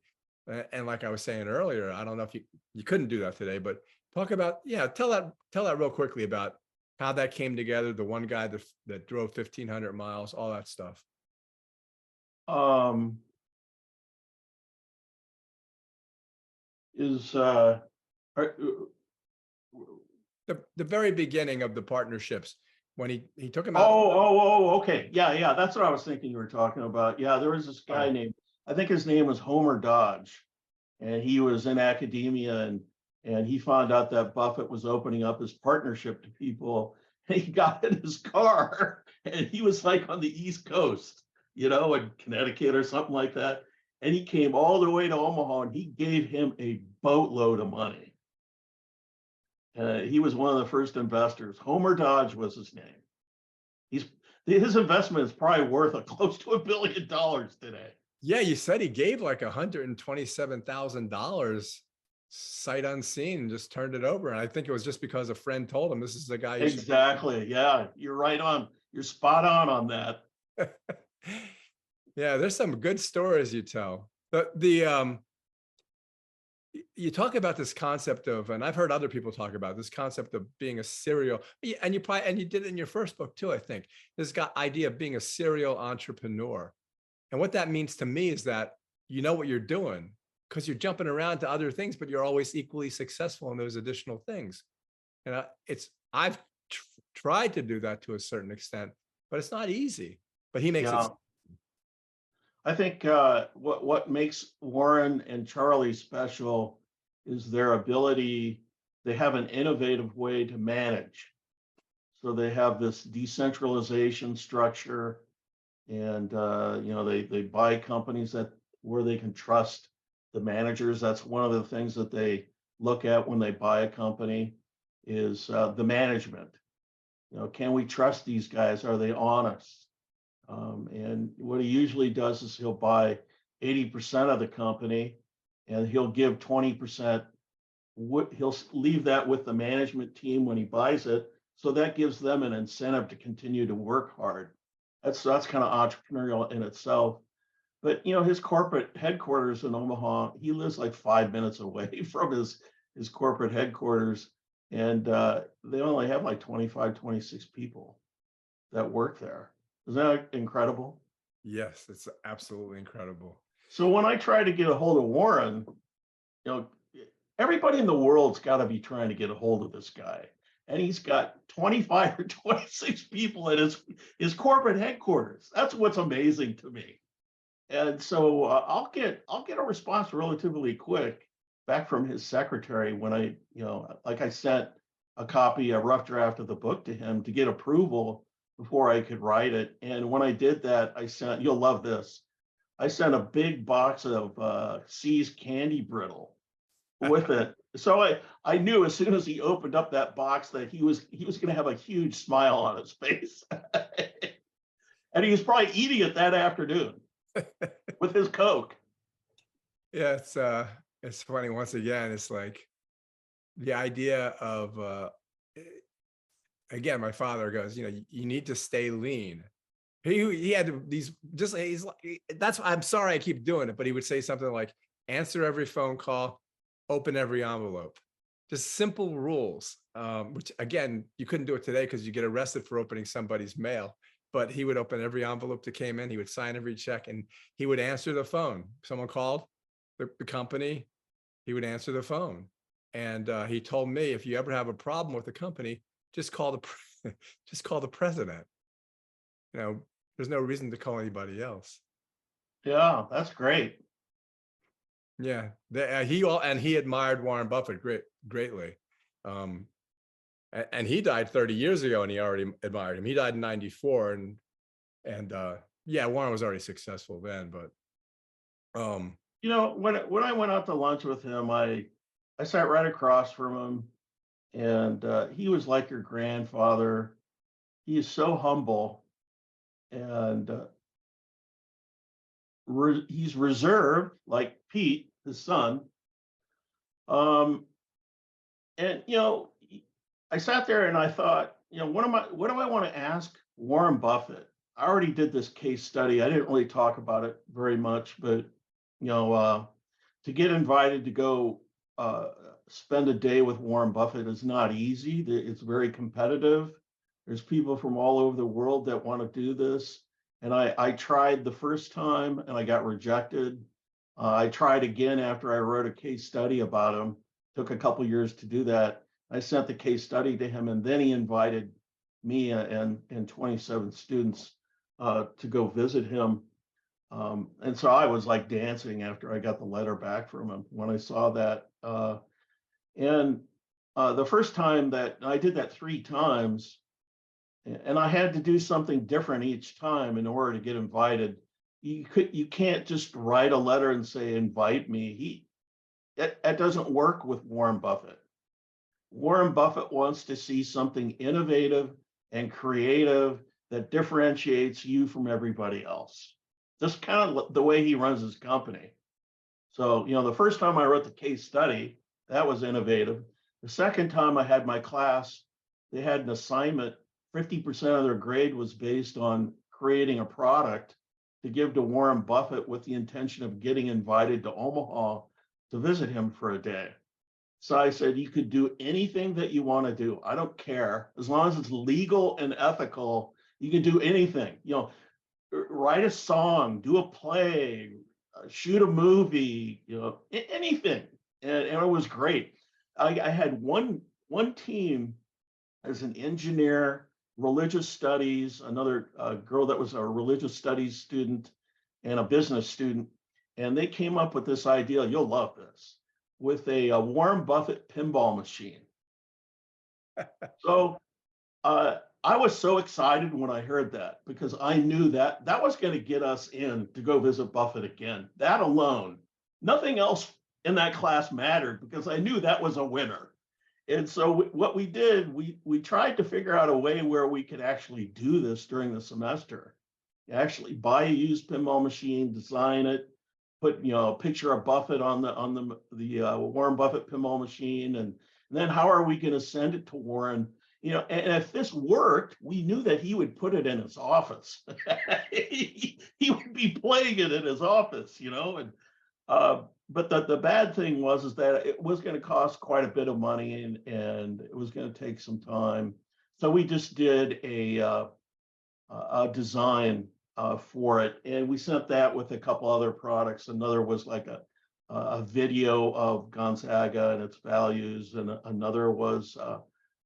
And like I was saying earlier, I don't know if you couldn't do that today, but talk about, tell that real quickly about how that came together. The one guy that drove 1,500 miles, all that stuff. The very beginning of the partnerships, when he took him out. Okay. Yeah. That's what I was thinking you were talking about. Yeah, there was this guy named, I think his name was Homer Dodge, and he was in academia, and he found out that Buffett was opening up his partnership to people. And he got in his car, and he was like on the East Coast, in Connecticut or something like that. And he came all the way to Omaha, and he gave him a boatload of money. He was one of the first investors. Homer Dodge was his name. His investment is probably worth close to $1 billion today. Yeah, you said he gave like $127,000 sight unseen and just turned it over. And I think it was just because a friend told him this is the guy. Exactly. Yeah, you're right on. You're spot on that. Yeah, there's some good stories you tell. You talk about this concept of, and I've heard other people talk about this concept of being a serial, and you did it in your first book too, I think. This idea of being a serial entrepreneur. And what that means to me is that you know what you're doing because you're jumping around to other things, but you're always equally successful in those additional things. And I've tried to do that to a certain extent, but it's not easy. But he makes it. I think what makes Warren and Charlie special is their ability. They have an innovative way to manage. So they have this decentralization structure, and they buy companies where they can trust the managers. That's one of the things that they look at when they buy a company is the management. Can we trust these guys? Are they honest? And what he usually does is he'll buy 80% of the company, and he'll give 20%. He'll leave that with the management team when he buys it. So that gives them an incentive to continue to work hard. That's kind of entrepreneurial in itself. But his corporate headquarters in Omaha, he lives like 5 minutes away from his corporate headquarters. And they only have like 25, 26 people that work there. Isn't that incredible? Yes, it's absolutely incredible. So when I try to get a hold of Warren, everybody in the world's got to be trying to get a hold of this guy. And he's got 25 or 26 people at his corporate headquarters. That's what's amazing to me. And so I'll get a response relatively quick back from his secretary when I sent a rough draft of the book to him to get approval before I could write it. And when I did that, you'll love this. I sent a big box of C's candy brittle with it. So I knew as soon as he opened up that box that he was going to have a huge smile on his face. And he was probably eating it that afternoon with his Coke. Yeah, it's funny. Once again, it's like the idea of again, my father goes, you need to stay lean. He had these I'm sorry I keep doing it, but he would say something like, answer every phone call, open every envelope. Just simple rules, which again, you couldn't do it today because you get arrested for opening somebody's mail. But he would open every envelope that came in. He would sign every check, and he would answer the phone. Someone called the company, he would answer the phone. And he told me, if you ever have a problem with the company, just call the president. There's no reason to call anybody else. Yeah, that's great. Yeah, he admired Warren Buffett greatly. And he died 30 years ago, and he already admired him. He died in 94, and Warren was already successful then. But when I went out to lunch with him, I sat right across from him, and he was like your grandfather. He is so humble, and he's reserved like Pete, his son. And I sat there and I thought, what do I want to ask Warren Buffett? I already did this case study. I didn't really talk about it very much, but to get invited to go spend a day with Warren Buffett is not easy. It's very competitive. There's people from all over the world that want to do this. And I tried the first time and I got rejected. I tried again after I wrote a case study about him. Took a couple years to do that. I sent the case study to him, and then he invited me and 27 students to go visit him. And so I was like dancing after I got the letter back from him when I saw that. And the first time that I did that 3 times, and I had to do something different each time in order to get invited. You can't just write a letter and say, invite me. That doesn't work with Warren Buffett. Warren Buffett wants to see something innovative and creative that differentiates you from everybody else. Just kind of the way he runs his company. So, the first time I wrote the case study, that was innovative. The second time I had my class, they had an assignment. 50% of their grade was based on creating a product to give to Warren Buffett with the intention of getting invited to Omaha to visit him for a day. So I said, you could do anything that you want to do. I don't care. As long as it's legal and ethical, you can do anything. Write a song, do a play, shoot a movie, anything. And it was great. I had one team as an engineer, religious studies, another girl that was a religious studies student, and a business student. And they came up with this idea, you'll love this, with a Warren Buffett pinball machine. So I was so excited when I heard that, because I knew that was going to get us in to go visit Buffett again. That alone, nothing else in that class mattered, because I knew that was a winner. And so what we did, we tried to figure out a way where we could actually do this during the semester. Actually buy a used pinball machine, design it, put a picture of Buffett on the Warren Buffett pinball machine, and then how are we going to send it to Warren? And if this worked, we knew that he would put it in his office. he would be playing it in his office, and but the bad thing was that it was going to cost quite a bit of money, and it was going to take some time. So we just did a design for it, and we sent that with a couple other products. Another was like a video of Gonzaga and its values, and another was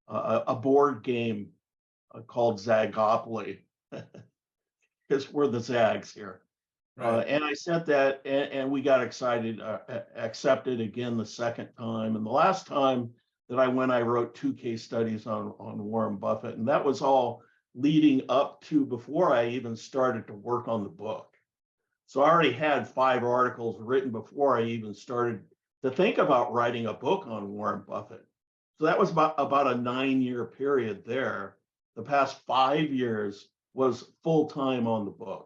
a board game called Zagopoly, because we're the Zags here. Right. And I sent that, and we got excited, accepted again the second time. And the last time that I went, I wrote 2 case studies on Warren Buffett, and that was all leading up to before I even started to work on the book. So I already had 5 articles written before I even started to think about writing a book on Warren Buffett. So that was about a 9-year period there. The past 5 years was full time on the book.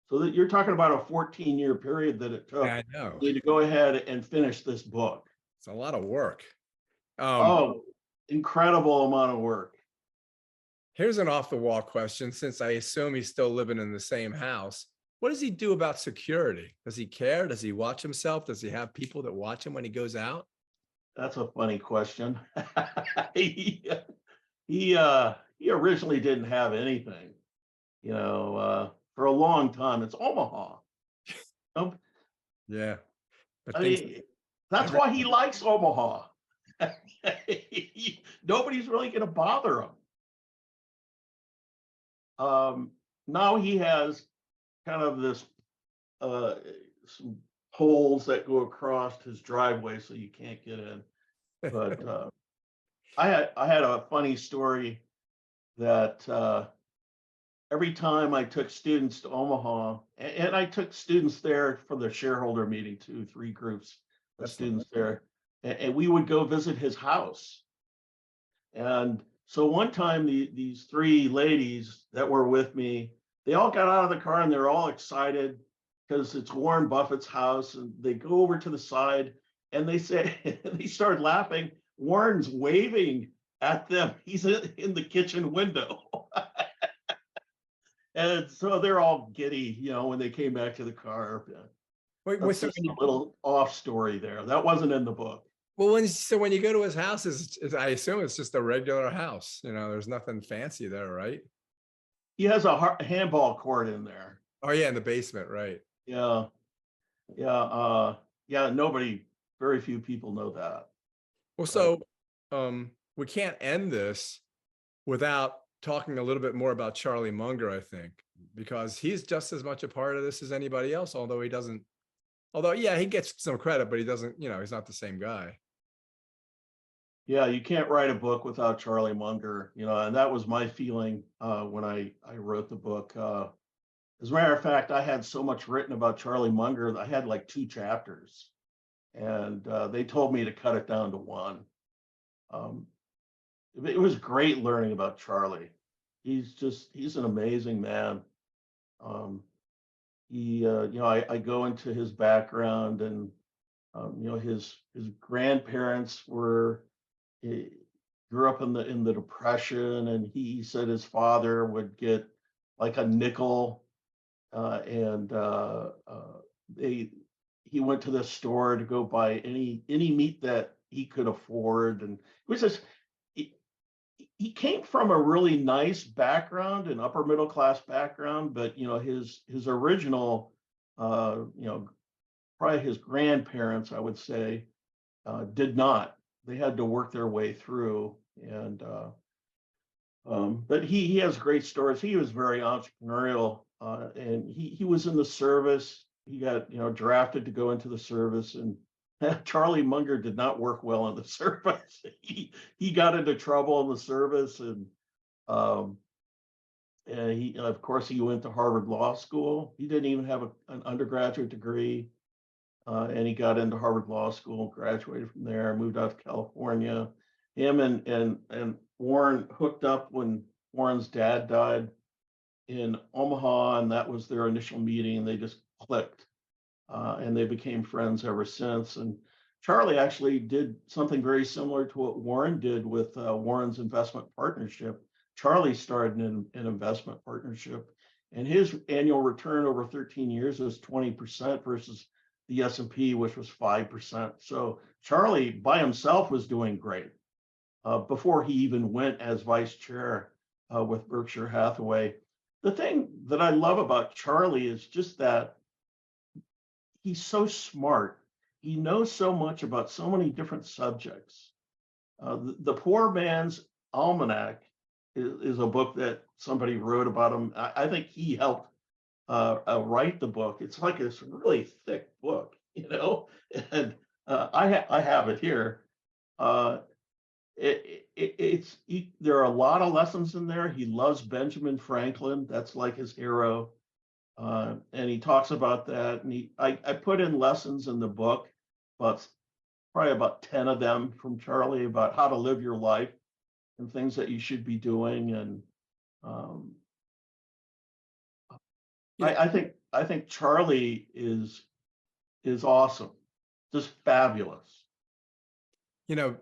So that you're talking about a 14-year period that it took I know. me to go ahead and finish this book. It's a lot of work. Incredible amount of work. Here's an off-the-wall question, since I assume he's still living in the same house. What does he do about security? Does he care? Does he watch himself? Does he have people that watch him when he goes out? That's a funny question. He originally didn't have anything, for a long time. It's Omaha. Yeah. But I mean, that's why he likes Omaha. Nobody's really going to bother him. Now he has kind of this some poles that go across his driveway so you can't get in. But I had a funny story that every time I took students to Omaha, and I took students there for the shareholder meeting too, 3 groups of students there, and we would go visit his house. And so one time these 3 ladies that were with me, they all got out of the car and they're all excited because it's Warren Buffett's house, and they go over to the side and they say, they started laughing. Warren's waving at them. He's in the kitchen window. And so they're all giddy, when they came back to the car. Wait, That's just a little off story there. That wasn't in the book. Well, when you go to his house, I assume it's just a regular house. There's nothing fancy there, right? He has a handball court in there. Oh yeah, in the basement, right? Yeah. Very few people know that. Well, so we can't end this without talking a little bit more about Charlie Munger, I think, because he's just as much a part of this as anybody else, although he gets some credit, but he doesn't, he's not the same guy. Yeah, you can't write a book without Charlie Munger, and that was my feeling when I wrote the book. As a matter of fact, I had so much written about Charlie Munger, I had like 2 chapters, and they told me to cut it down to 1. It was great learning about Charlie. He's an amazing man. I go into his background, and his grandparents grew up in the Depression, and he said his father would get like a nickel, and he went to the store to go buy any meat that he could afford, and it was just he came from a really nice background, an upper middle class background, but his original probably his grandparents, I would say, did not. They had to work their way through, and but he has great stories. He was very entrepreneurial, and he was in the service. He got drafted to go into the service, and Charlie Munger did not work well in the service. He got into trouble in the service, and he, of course, he went to Harvard Law School. He didn't even have an undergraduate degree, and he got into Harvard Law School, graduated from there, moved out to California. Him and Warren hooked up when Warren's dad died in Omaha, and that was their initial meeting. They just clicked. and they became friends ever since. And Charlie actually did something very similar to what Warren did with Warren's investment partnership. Charlie started an investment partnership, and his annual return over 13 years was 20% versus the S&P, which was 5%. So Charlie by himself was doing great before he even went as vice chair with Berkshire Hathaway. The thing that I love about Charlie is just that he's so smart. He knows so much about so many different subjects. The Poor Man's Almanac is a book that somebody wrote about him. I think he helped write the book. It's like this really thick book, and I have it here. There are a lot of lessons in there. He loves Benjamin Franklin. That's like his hero. And he talks about that. And I put in lessons in the book, but probably about 10 of them from Charlie about how to live your life and things that you should be doing. And I think Charlie is awesome, just fabulous.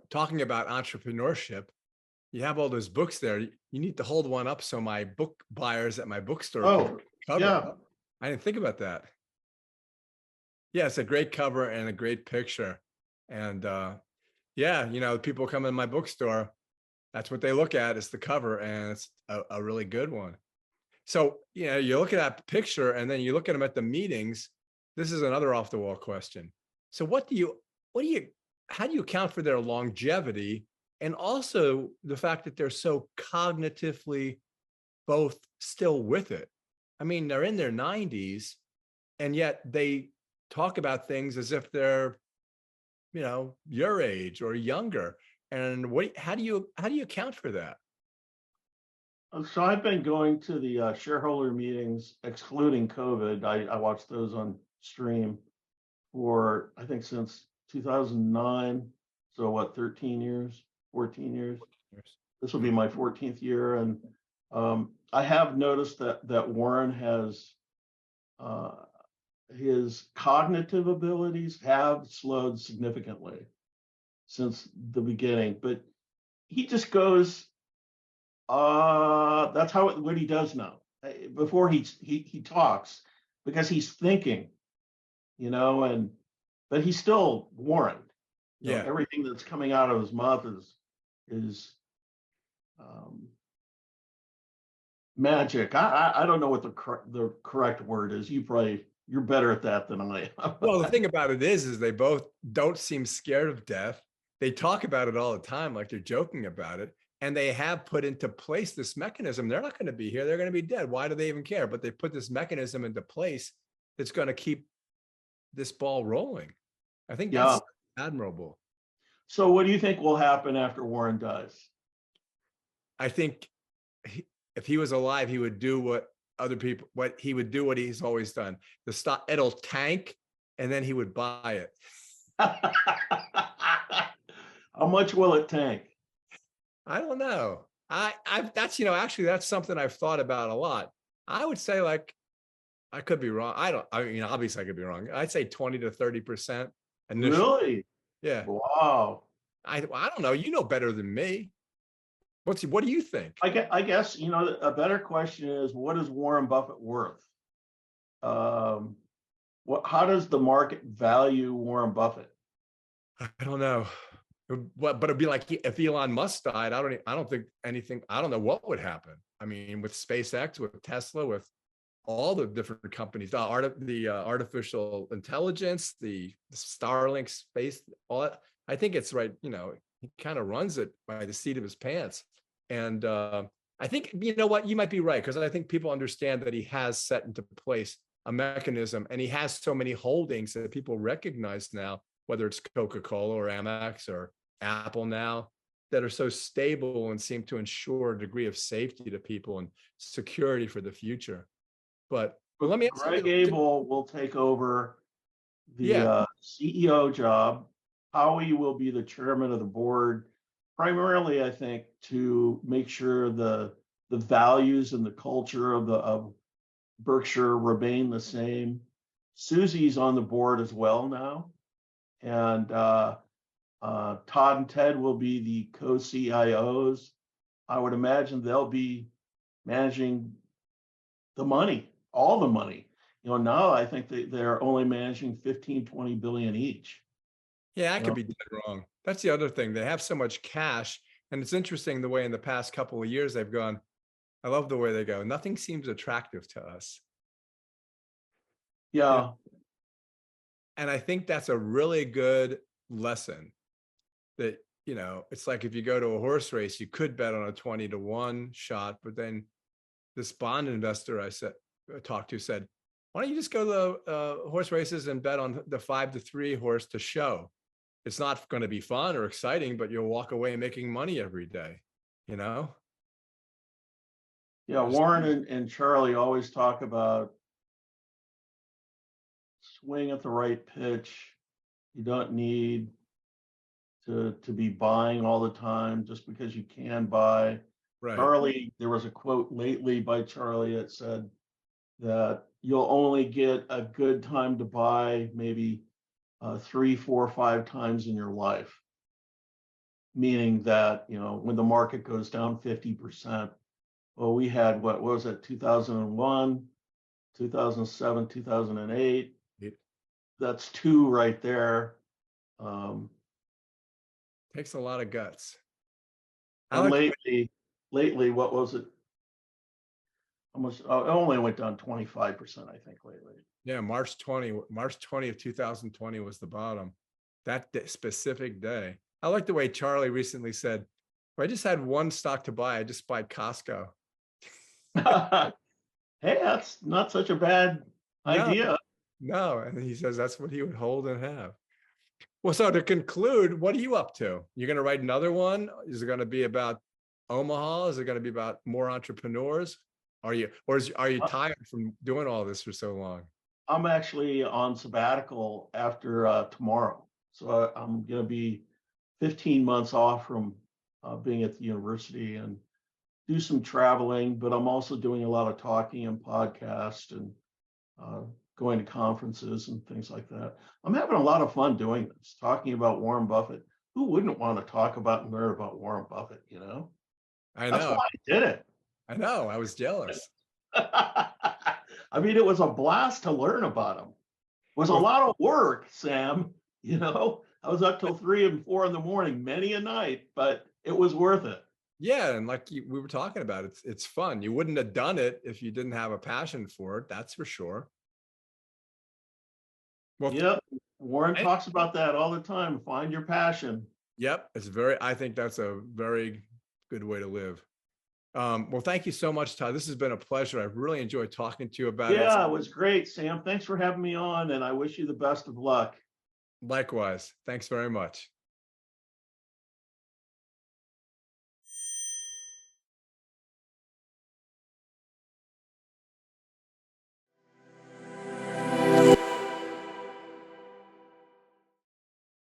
Talking about entrepreneurship, you have all those books there. You need to hold one up so my book buyers at my bookstore can cover. Yeah. I didn't think about that. Yeah, it's a great cover and a great picture. And people come in my bookstore, that's what they look at is the cover, and it's a really good one. So, you look at that picture and then you look at them at the meetings. This is another off the wall question. So how do you account for their longevity and also the fact that they're so cognitively both still with it? I mean, they're in their 90s and yet they talk about things as if they're, your age or younger. And how do you account for that? So I've been going to the shareholder meetings, excluding COVID. I watched those on stream for, I think, since 2009. So what, 13 years, 14 years? This will be my 14th year. And I have noticed that Warren has, his cognitive abilities have slowed significantly since the beginning, but he just goes, that's what he does now. Before he talks, because he's thinking, but he's still Warren. Everything that's coming out of his mouth is magic. I don't know what the correct word is. You're better at that than I am. Well, the thing about it is they both don't seem scared of death. They talk about it all the time, like they're joking about it. And they have put into place this mechanism. They're not going to be here. They're going to be dead. Why do they even care? But they put this mechanism into place that's going to keep this ball rolling. I think that's admirable. So what do you think will happen after Warren dies? I think if he was alive, he would do what he's always done. The stock, it'll tank, and then he would buy it. How much will it tank? I don't know. Actually, that's something I've thought about a lot. I would say, like, I could be wrong. Obviously I could be wrong. I'd say 20 to 30% initially. Really? Yeah. Wow. I don't know. You know better than me. What do you think? I guess, a better question is, what is Warren Buffett worth? How does the market value Warren Buffett? I don't know. But it'd be like if Elon Musk died, I don't think anything, I don't know what would happen. I mean, with SpaceX, with Tesla, with all the different companies, the artificial intelligence, the Starlink space, all that. I think it's right. He kind of runs it by the seat of his pants. And I think, you might be right, because I think people understand that he has set into place a mechanism, and he has so many holdings that people recognize now, whether it's Coca-Cola or Amex or Apple now, that are so stable and seem to ensure a degree of safety to people and security for the future. But let me ask Greg Abel will take over the CEO job. Howie will be the chairman of the board, primarily, I think, to make sure the values and the culture of Berkshire remain the same. Susie's on the board as well now. And Todd and Ted will be the co-CIOs. I would imagine they'll be managing the money, all the money. Now I think they're only managing 15, 20 billion each. Yeah, I could be dead wrong. That's the other thing. They have so much cash. And it's interesting the way in the past couple of years they've gone. I love the way they go. Nothing seems attractive to us. Yeah. And I think that's a really good lesson that, it's like if you go to a horse race, you could bet on a 20-1 shot, but then this bond investor I talked to said, why don't you just go to the horse races and bet on the 5-3 horse to show? It's not going to be fun or exciting, but you'll walk away making money every day, Yeah, Warren and Charlie always talk about swing at the right pitch. You don't need to be buying all the time just because you can buy. right. Charlie, there was a quote lately by Charlie that said that you'll only get a good time to buy maybe 3, 4, 5 times in your life. Meaning that, when the market goes down 50%, well, we had, what was it, 2001, 2007, 2008. That's 2 right there. Takes a lot of guts. And lately, what was it? Almost, it only went down 25%, I think, lately. Yeah, March 20 of 2020 was the bottom. That specific day. I like the way Charlie recently said, if I just had one stock to buy, I'd just buy Costco. Hey, that's not such a bad idea. No, and he says that's what he would hold and have. Well, so to conclude, what are you up to? You're going to write another one? Is it going to be about Omaha? Is it going to be about more entrepreneurs? Are you tired from doing all this for so long? I'm actually on sabbatical after tomorrow. So I'm going to be 15 months off from being at the university and do some traveling, but I'm also doing a lot of talking and podcasts and going to conferences and things like that. I'm having a lot of fun doing this, talking about Warren Buffett. Who wouldn't want to talk about and learn about Warren Buffett, I know. That's why I did it. I know. I was jealous. I mean, it was a blast to learn about him. It was a lot of work, Sam. I was up till 3 and 4 in the morning, many a night, but it was worth it. Yeah, and like we were talking about, it's fun. You wouldn't have done it if you didn't have a passion for it. That's for sure. Well, yep. Warren talks about that all the time. Find your passion. Yep. I think that's a very good way to live. Well, thank you so much, Todd. This has been a pleasure. I've really enjoyed talking to you about it. Yeah, it was great, Sam. Thanks for having me on, and I wish you the best of luck. Likewise. Thanks very much.